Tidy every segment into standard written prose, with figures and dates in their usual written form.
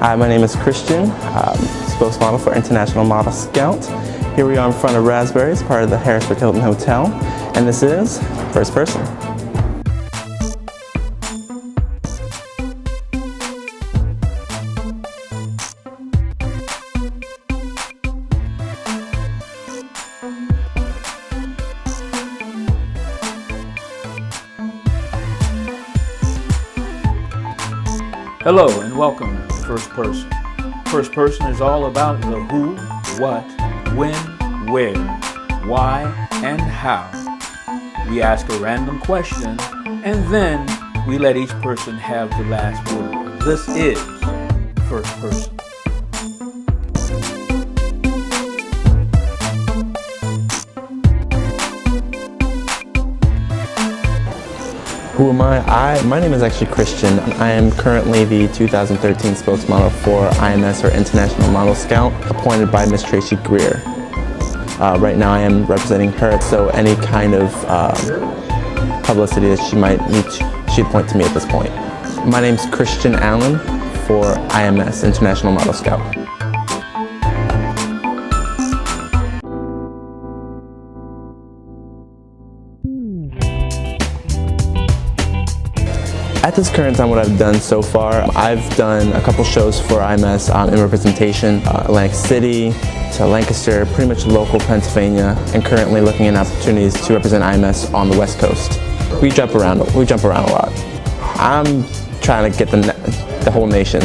Hi, my name is Christian, spokesmodel for International Model Scout. Here we are in front of Raspberries, part of the Harrisburg Hilton Hotel, and this is First Person. Hello and welcome to First Person. First Person is all about the who, what, when, where, why, and how. We ask a random question and then we let each person have the last word. This is First Person. Who am I? My name is actually Christian. I am currently the 2013 spokesmodel for IMS, or International Model Scout, appointed by Ms. Tracy Greer. Right now I am representing her, so any kind of publicity that she might need, she'd point to me at this point. My name is Christian Allen for IMS, International Model Scout. At this current time, what I've done so far, I've done a couple shows for IMS in representation, Atlantic City to Lancaster, pretty much local Pennsylvania, and currently looking at opportunities to represent IMS on the West Coast. We jump around a lot. I'm trying to get the whole nation.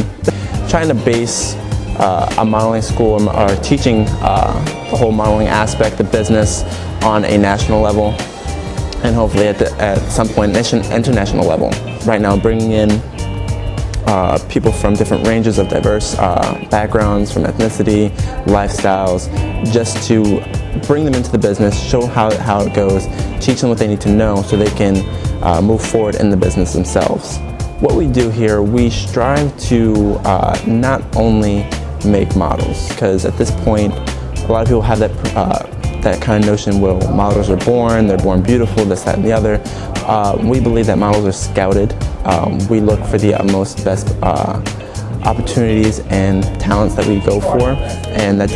Trying to base a modeling school or teaching the whole modeling aspect of business on a national level, and hopefully at some point international level. Right now, bringing in people from different ranges of diverse backgrounds, from ethnicity, lifestyles, just to bring them into the business, show how it goes, teach them what they need to know so they can move forward in the business themselves. What we do here, we strive to not only make models, because at this point, a lot of people have that kind of notion, well, models are born, they're born beautiful, this, that, and the other. We believe that models are scouted. We look for the utmost best opportunities and talents that we go for, and that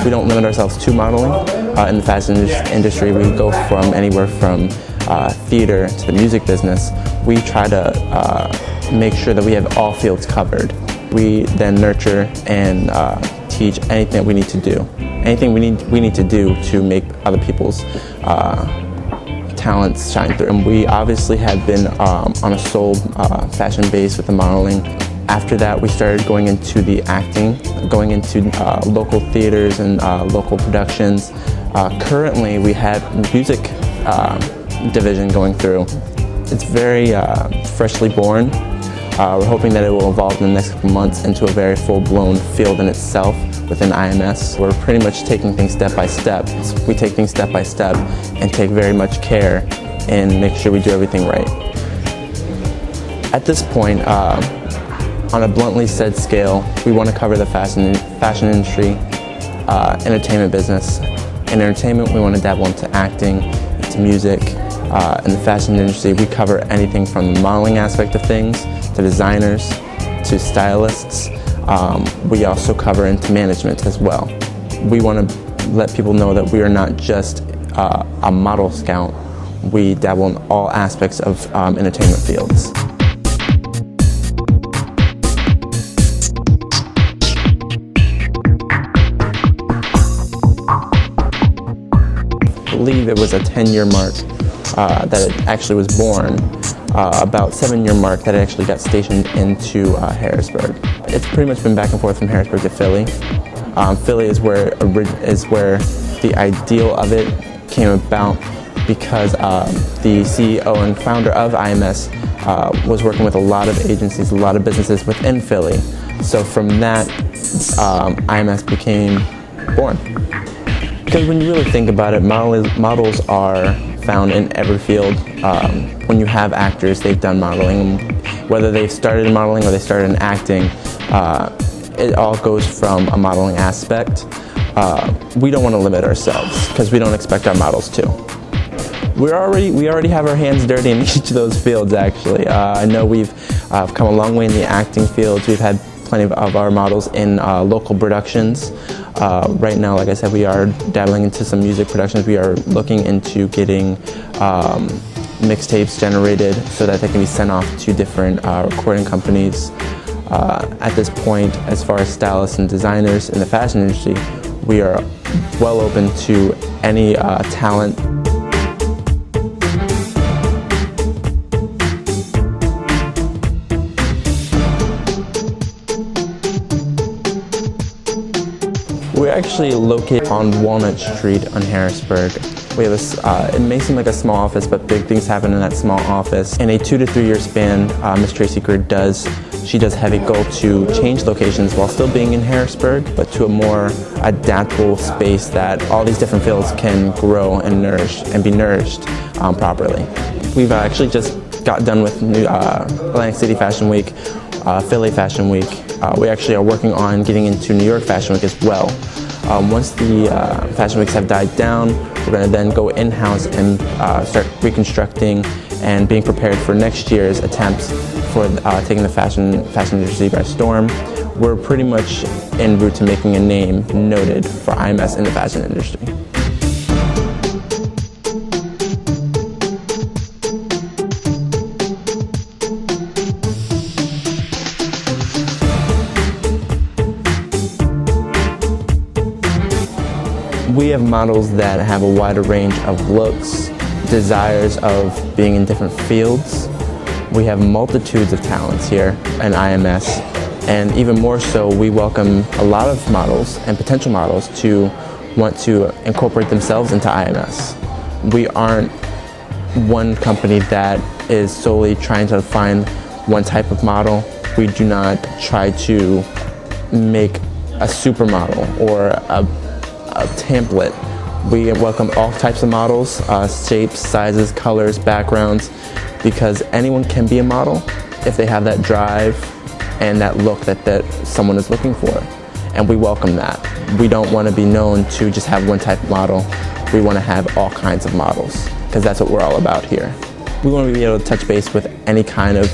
we don't limit ourselves to modeling. In the fashion industry, we go from anywhere from theater to the music business. We try to make sure that we have all fields covered. We then nurture and teach anything that we need to do. Anything we need to do to make other people's talents shine through. And we obviously had been on a sole fashion base with the modeling. After that, we started going into the acting, going into local theaters and local productions. Currently, we have music division going through. It's very freshly born. We're hoping that it will evolve in the next couple months into a very full-blown field in itself within IMS. We're pretty much taking things step by step. We take things step by step and take very much care and make sure we do everything right. At this point, on a bluntly said scale, we want to cover the fashion industry, entertainment business. In entertainment, we want to dabble into acting, into music. In the fashion industry, we cover anything from the modeling aspect of things, to designers, to stylists. We also cover into management as well. We want to let people know that we are not just a model scout. We dabble in all aspects of entertainment fields. I believe it was a 10-year mark that it actually was born. About 7-year mark that it actually got stationed into Harrisburg. It's pretty much been back and forth from Harrisburg to Philly. Philly is where the ideal of it came about, because the CEO and founder of IMS was working with a lot of agencies, a lot of businesses within Philly. So from that, IMS became born. Because when you really think about it, models are found in every field. When you have actors, they've done modeling. Whether they've started in modeling or they started in acting, it all goes from a modeling aspect. We don't want to limit ourselves, because we don't expect our models to. We already have our hands dirty in each of those fields, actually. I know we've come a long way in the acting fields. We've had plenty of our models in local productions. Right now, like I said, we are dabbling into some music productions. We are looking into getting mixtapes generated so that they can be sent off to different recording companies. At this point, as far as stylists and designers in the fashion industry, we are well open to any talent. We're actually located on Walnut Street on Harrisburg. We have it may seem like a small office, but big things happen in that small office. In a 2 to 3 year span, Miss Tracy Greer does have a goal to change locations while still being in Harrisburg, but to a more adaptable space that all these different fields can grow and be nourished properly. We've actually just got done with Atlantic City Fashion Week, Philly Fashion Week. We actually are working on getting into New York Fashion Week as well. Once the Fashion Weeks have died down, we're going to then go in-house and start reconstructing and being prepared for next year's attempts for taking the fashion industry by storm. We're pretty much en route to making a name noted for IMS in the fashion industry. We have models that have a wider range of looks, desires of being in different fields. We have multitudes of talents here in IMS, and even more so, we welcome a lot of models and potential models to want to incorporate themselves into IMS. We aren't one company that is solely trying to find one type of model. We do not try to make a supermodel or a template. We welcome all types of models, shapes, sizes, colors, backgrounds, because anyone can be a model if they have that drive and that look that someone is looking for. And we welcome that. We don't want to be known to just have one type of model. We want to have all kinds of models, because that's what we're all about here. We want to be able to touch base with any kind of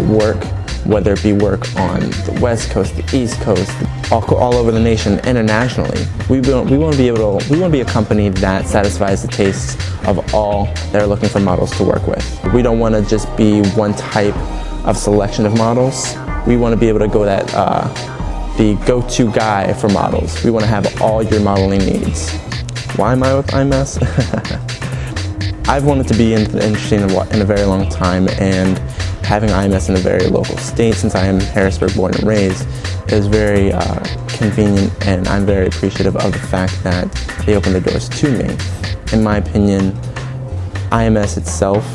work, whether it be work on the West Coast, the East Coast, all over the nation, internationally. We want to be a company that satisfies the tastes of all that are looking for models to work with. We don't want to just be one type of selection of models. We want to be able to go the go-to guy for models. We want to have all your modeling needs. Why am I with IMS? I've wanted to be in the industry in a very long time, and having IMS in a very local state, since I am Harrisburg born and raised, is very convenient, and I'm very appreciative of the fact that they opened the doors to me. In my opinion, IMS itself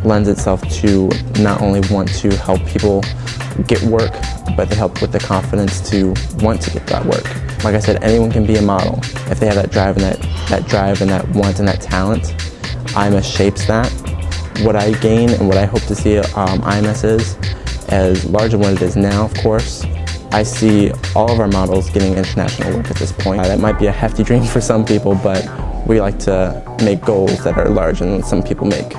lends itself to not only want to help people get work, but they help with the confidence to want to get that work. Like I said, anyone can be a model if they have that drive and that want and that talent. IMS shapes that. What I gain and what I hope to see IMS is, as large as what it is now, of course, I see all of our models getting international work at this point. That might be a hefty dream for some people, but we like to make goals that are larger than some people make.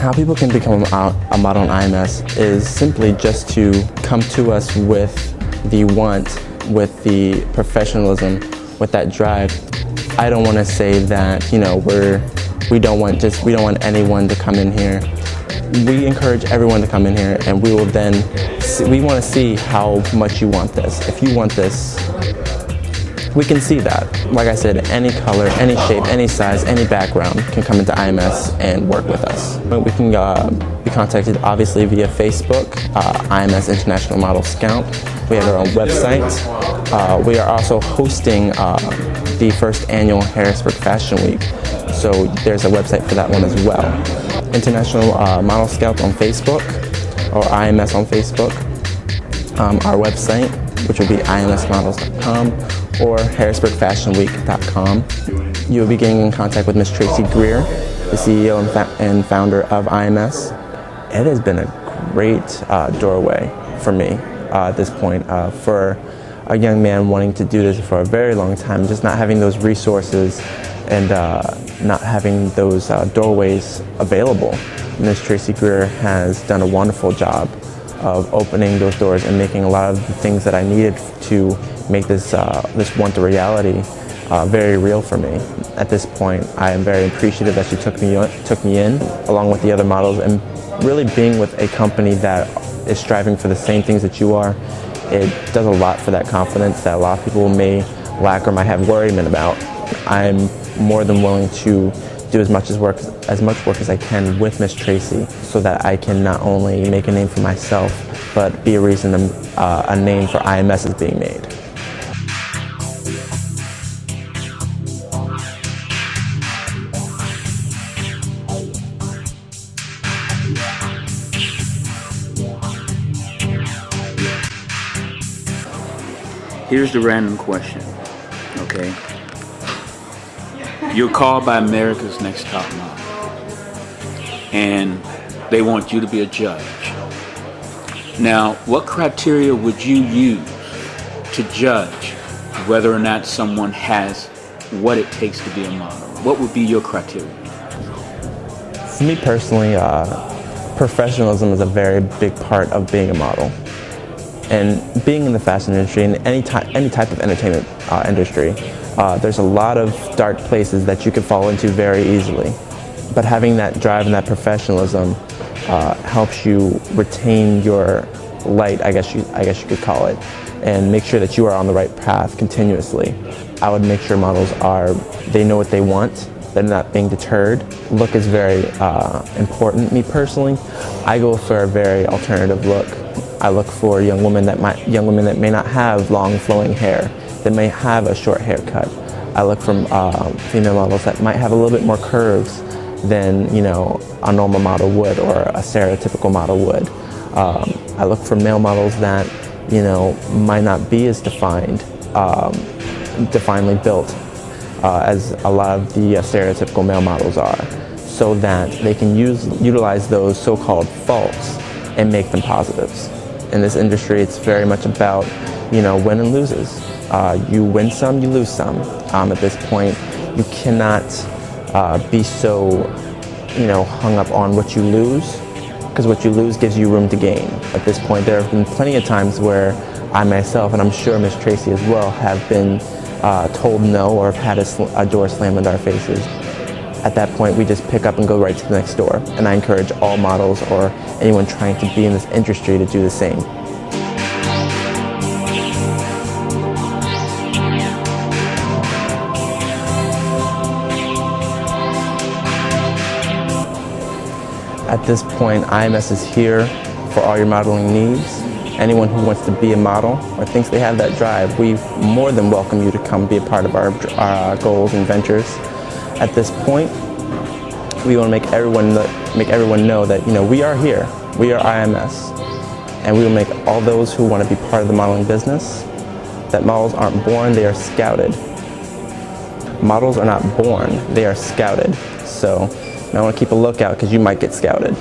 How people can become a model on IMS is simply just to come to us with the want, with the professionalism, with that drive. I don't want to say that, we don't want anyone to come in here. We encourage everyone to come in here, and we want to see how much you want this. If you want this, we can see that. Like I said, any color, any shape, any size, any background can come into IMS and work with us. We can be contacted obviously via Facebook, IMS International Model Scout. We have our own website. We are also hosting the first annual Harrisburg Fashion Week, so there's a website for that one as well. International Model Scout on Facebook, or IMS on Facebook. Our website, which will be imsmodels.com, or harrisburgfashionweek.com. You will be getting in contact with Miss Tracy Greer, the CEO and founder of IMS. It has been a great doorway for me at this point for a young man wanting to do this for a very long time, just not having those resources and not having those doorways available. Ms. Tracy Greer has done a wonderful job of opening those doors and making a lot of the things that I needed to make this want a reality very real for me. At this point, I am very appreciative that she took me in, along with the other models, and really being with a company that is striving for the same things that you are. It does a lot for that confidence that a lot of people may lack or might have worriment about. I'm more than willing to do as much work as I can with Miss Tracy, so that I can not only make a name for myself, but be a reason a name for IMS is being made. Here's the random question, okay? You're called by America's Next Top Model, and they want you to be a judge. Now, what criteria would you use to judge whether or not someone has what it takes to be a model? What would be your criteria? For me personally, professionalism is a very big part of being a model. And being in the fashion industry, and any type of entertainment industry, there's a lot of dark places that you can fall into very easily. But having that drive and that professionalism helps you retain your light, I guess you could call it, and make sure that you are on the right path continuously. I would make sure models they know what they want, they're not being deterred. Look is very important. Me personally, I go for a very alternative look. I look for young women that may not have long flowing hair, that may have a short haircut. I look for female models that might have a little bit more curves than a normal model would or a stereotypical model would. I look for male models that might not be as definely built as a lot of the stereotypical male models are, so that they can utilize those so-called faults and make them positives. In this industry, it's very much about, win and loses. You win some, you lose some. At this point, you cannot be so, hung up on what you lose, because what you lose gives you room to gain. At this point, there have been plenty of times where I myself, and I'm sure Miss Tracy as well, have been told no or have had a door slammed into our faces. At that point, we just pick up and go right to the next door. And I encourage all models or anyone trying to be in this industry to do the same. At this point, IMS is here for all your modeling needs. Anyone who wants to be a model or thinks they have that drive, we more than welcome you to come be a part of our goals and ventures. At this point, we want to make everyone know that we are here. We are IMS, and we will make all those who want to be part of the modeling business. That models aren't born; they are scouted. Models are not born; they are scouted. So, I want to keep a lookout because you might get scouted.